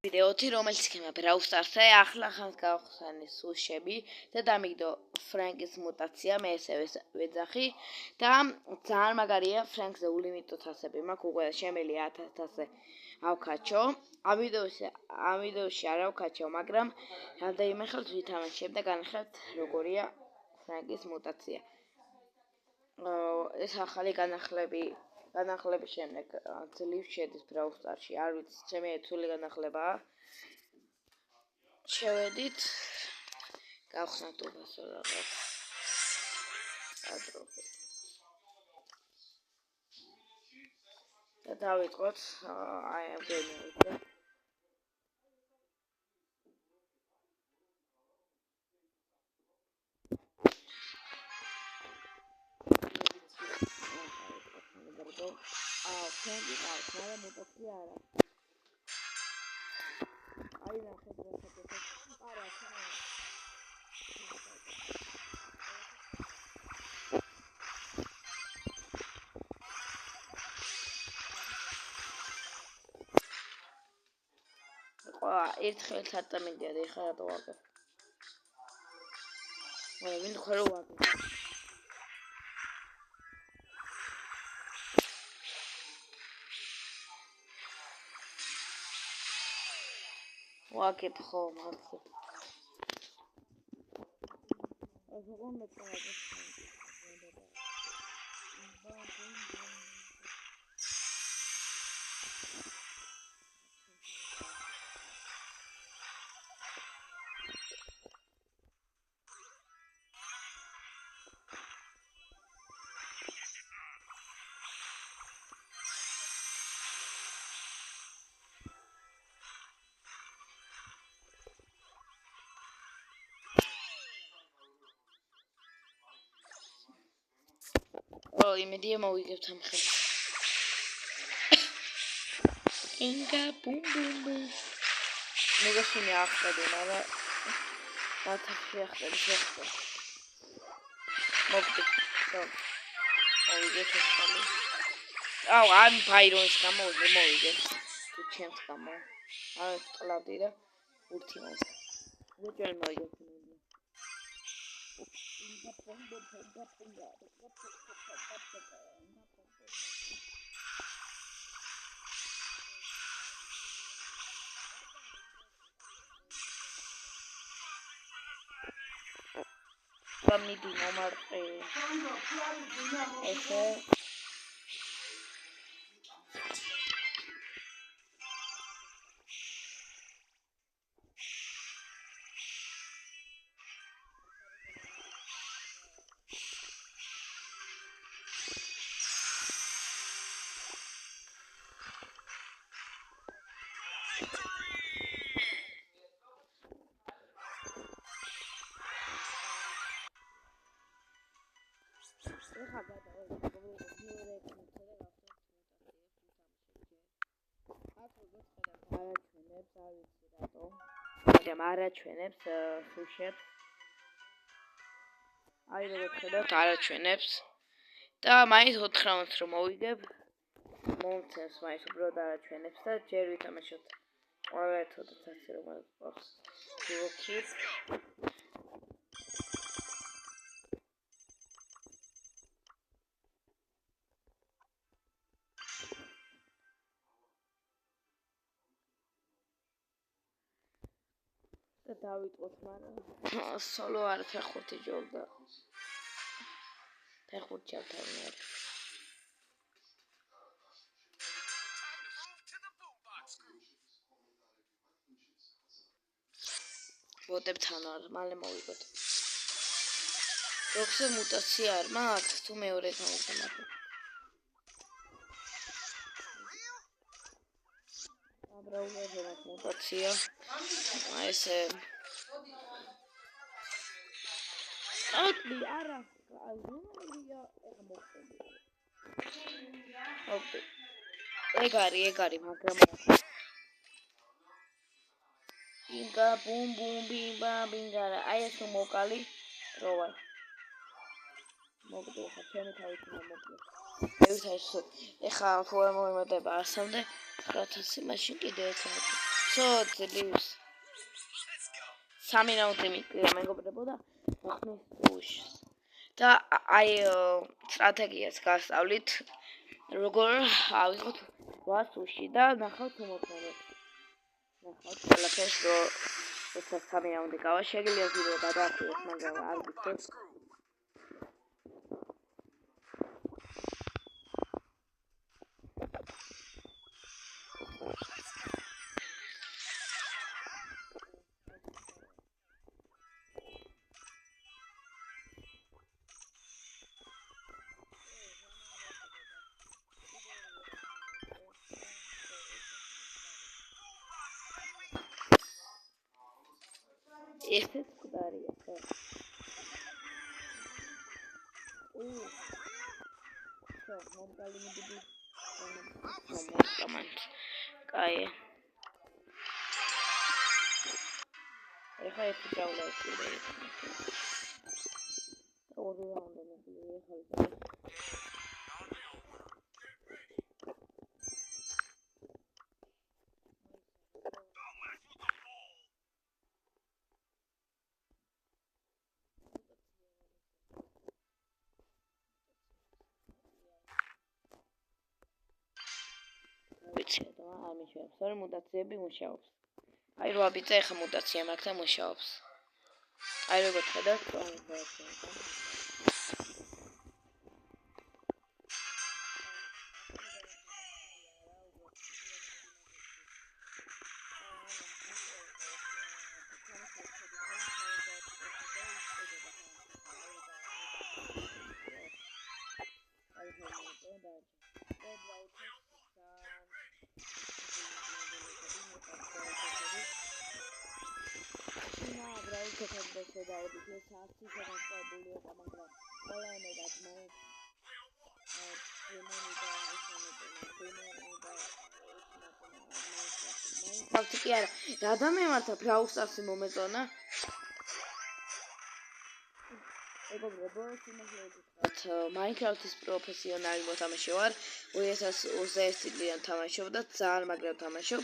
ვიდეოთი, რომელიც იქნება Brawl Stars-ზე, ახლა ხანს გავხსნის სუშები და დამიგდო ფრენკის მუტაცია, მე ესე ვეძახი და ძალიან მაგარია ფრენკზე ულიმიტო თასები მაქვს, უკვე შემიძლია 1000 თასზე ავკაჩო. ამ ვიდეოში არ ავკაჩო, მაგრამ რამდენიმე ხელს ვითამაშებ და განახლებთ როგორია ფრენკის მუტაცია. ეს ახალი განახლების შემდეგ ძლივ შედის Brawl Stars-ში, არ ვიცი, ჩემი ერთული განახლებაა. შევედით, გავხსნათ უფასო რაღაც. ადროხეთ. და დავიწყოთ აი ამ გემით. ფრენკი ყავს, მაგრამ მუტაცია არა. აი ნახეთ რა საკეთებ. არა, ხანა. ერთხელ სარტამინდია და ეხლა რატო ვაკეთებ? მაგრამ ვინ ხარ ვაკეთებ? ვაკეთებ ხო მაგზე. ეს უკვე მეწავე. იმედია მოვიგებთ ამ ხელს. ინგა ბუმ ბუმ ბუმ. მეგოშინი ახტები, მაგრამ მათა შეახტები. მოგდი. მოვიგეთ ეს ხალი. აუ, ამ ბაირონის გამო მოვიგეთ. თუ ჩემს გამო. აი, კლავდი და ურთი მას. უჯერ მოვიგეთ. Miedi nomor ese არაჩვენებს სუშებს. აი როგორც ხედავთ, არაჩვენებს. და მაინც 4 რაუნდს რომ მოვიგებ, მომცემს მაინც უბრალოდ არაჩვენებს და ჯერ ვითამაშოთ. ყველა ერთად ასე რომ აქვს. ვიქით. დავიტყოთ, მაგრამ სოლო არ ფეხბურთი ჯობდა. ფეხბურთი ჩავთავნე. ბოტებთან არ მალე მოვიგოთ. როქსე მუტაცია არ მაქვს, თუ მეორე გამოსამართლე. აბრაულზე მაქვს მუტაცია. აი ესე ოტლი არააზუნია ეხმოხები. ოკეი. ეგარი, მაგრამ ინგა ბუმ ბუმ ბიმბა ბინგარა. აი ეს მოკალი როვა. მოგდო ხა ჩემი თავით მოგდო. ეხა ფორმა მომატება 100-მდე 9000 მაშინ კიდე 100. ძლივს. 3 რაუნდი მიყრია მეგობრებო და ახნის უშს. და აი სტრატეგიას გასწავლით, როგორ ავიღოთ 8 უში და ნახავთ უმოქმედებს. ნახავთ ყველაფერს, როცა 3 რაუნდი გავა, შეგიძლია ვიდეო გადაახვიოთ, მაგრამ არ გიქცევთ. ესეც მკვდარია, ხო? ხო, მომგალინებდი. კაი. ეხლა ერთი ჯავლა ექნება. ორი რაუნდი მეკლია ეხლა. ვიცი და არ მიშევს. ორი მუტაციები მუშაობს. აი 8 ბიძა ეხა მუტაცია მაქვს და მუშაობს. აი როგორ ხედავთ, ფაქტი კი არა, რა დამემართა Brawl Stars-ი მომეწონა? მეგობრებო, Minecraft-ის პროფესიონალი მოთამაშე ვარ. 2021 წლიდან თამაშობ და ძალიან მაგრად თამაშობ.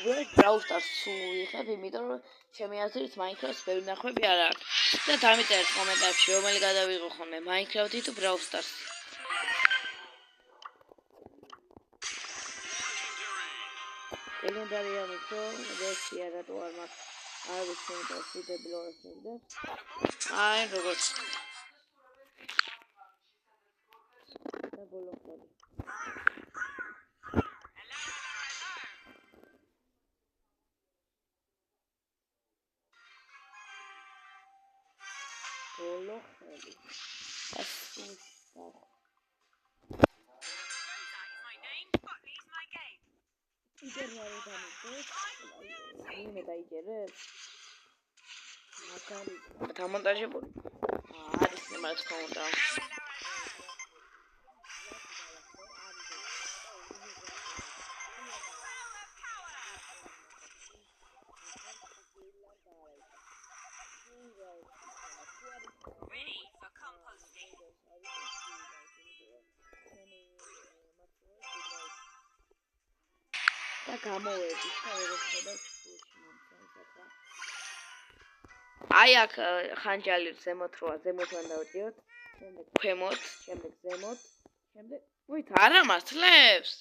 უბრალოდ Brawl Stars-ს ვიხებ, იმიტომ რომ ჩემი აზრით Minecraft-ს ბევრი ნახვები არ აქვს. და დამიწერეთ კომენტარებში, რომელი გადავიღო ხოლმე, Minecraft-ი თუ Brawl Stars-ი. ლეგენდარი ამის რომ ვერსია რატო არ მაქვს, არ ვიცი, იმიტომ ვიდები ლორეს მიგდებს. აი როგორც და ბოლოხები. ბოლოხები. იგერნარი დამიწერეთ. ვინმე დაიჯერებს? მაგარი დამონტაჟებული. არის ნემა თქმა უნდა. და გამოვედი და როგორც ხედავთ აი აქ ხანჯალი ზემოთ როა ზემოთ უნდა დავდიოთ შემდეგ ქვემოთ შემდეგ ზემოთ შემდეგ უით არა მართლებს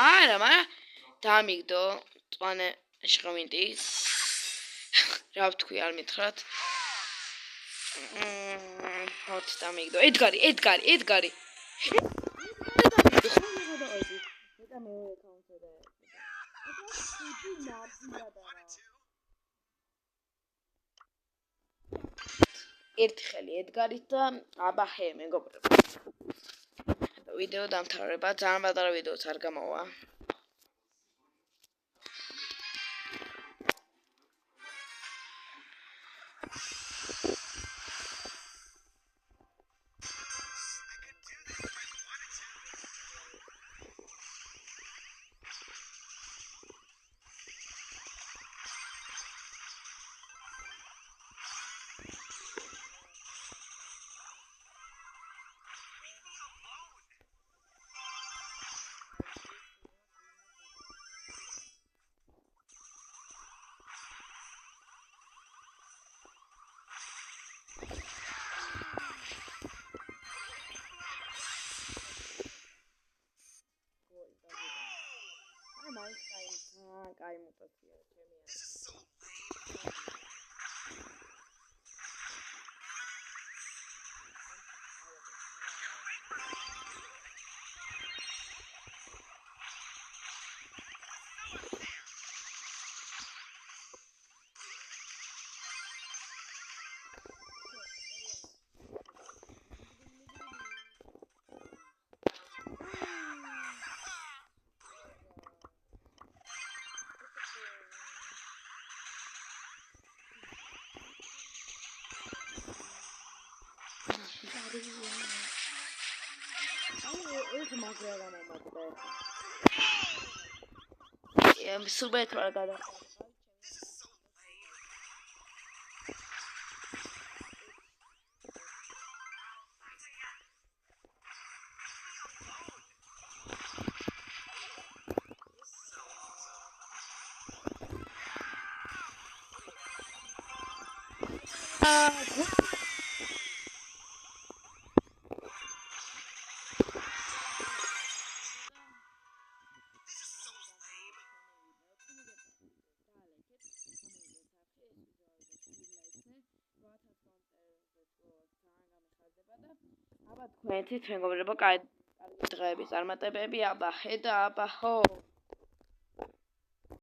არა მაგრამ დამიგდო წვანე შხამინტი რა ვთქვი არ მითხრათ ხოთ დამიგდო ედგარი და მეორე აკაუნტზე და ერთი ხელი ედგარით და აბახე მეგობრებო ვიდეო დამთავრება ძალიან პატარა ვიდეოც არ გამოვა ძალიან კაი მუტაცია ჩემი ეს მაგრამ მომაკვდა. სუბეთ რა გადა. აბა თქვენთვით მეგობრებო, კაი დღეების წარმატებები, აბა ჰე და აბა ჰო.